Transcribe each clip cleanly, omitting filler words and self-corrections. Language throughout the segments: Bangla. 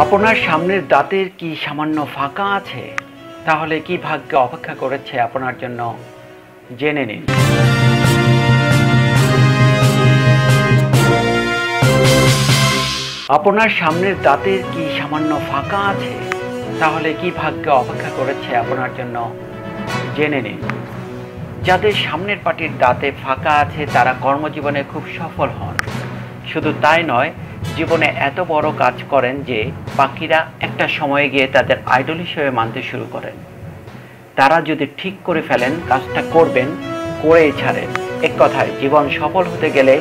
আপনার সামনের দাঁতের কি সামান্য ফাঁকা আছে? তাহলে কি ভাগ্য অপেক্ষা করেছে আপনার জন্য, জেনে নিন। আপনার সামনের দাঁতের কি সামান্য ফাঁকা আছে? তাহলে কি ভাগ্য অপেক্ষা করেছে আপনার জন্য, জেনে নিন। যাদের সামনের পাটির দাঁতে ফাঁকা আছে তারা কর্মজীবনে খুব সফল হন। শুধু তাই নয়, জীবনে এত বড় কাজ করেন যে বাকিরা একটা সময়ে গিয়ে তাদের আইডল হিসেবে মানতে শুরু করেন। তারা যদি ঠিক করে ফেলেন কাজটা করবেন, করেই ছাড়েন। এক কথায়, জীবন সফল হতে গেলে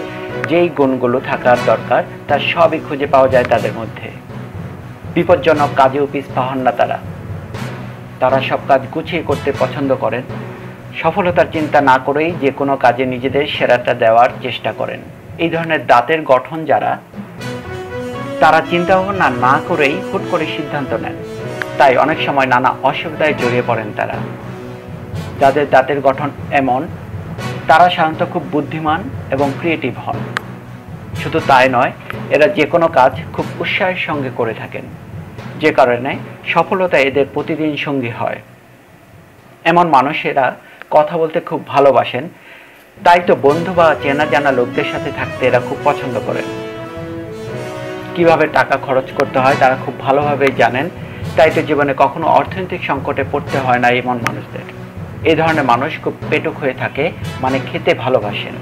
যেই গুণগুলো থাকার দরকার তার সবই খুঁজে পাওয়া যায় তাদের মধ্যে। বিপজ্জনক কাজেও পিছপা হন না তারা সব কাজ গুছিয়ে করতে পছন্দ করেন। সফলতার চিন্তা না করেই যে কোনো কাজে নিজেদের সেরাটা দেওয়ার চেষ্টা করেন। এই ধরনের দাঁতের গঠন তারা চিন্তা ভাবনা না করেই হুট করে সিদ্ধান্ত নেন। তাই অনেক সময় নানা অসুবিধায় জড়িয়ে পড়েন তারা। যাদের দাঁতের গঠন এমন, তারা সাধারণত খুব বুদ্ধিমান এবং ক্রিয়েটিভ হন। শুধু তাই নয়, এরা যে কোনো কাজ খুব উৎসাহের সঙ্গে করে থাকেন, যে কারণে সফলতা এদের প্রতিদিন সঙ্গী হয়। এমন মানুষেরা কথা বলতে খুব ভালোবাসেন, তাই তো বন্ধু বা চেনা জানা লোকদের সাথে থাকতে এরা খুব পছন্দ করেন। কিভাবে টাকা খরচ করতে হয় তারা খুব ভালোভাবেই জানেন, তাই তো জীবনে কখনো অর্থনৈতিক সংকটে পড়তে হয় না এমন মানুষদের। এই ধরনের মানুষ খুব পেটুক হয়ে থাকে, মানে খেতে ভালোবাসেন।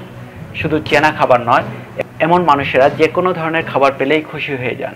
শুধু চেনা খাবার নয়, এমন মানুষেরা যে কোনো ধরনের খাবার পেলেই খুশি হয়ে যান।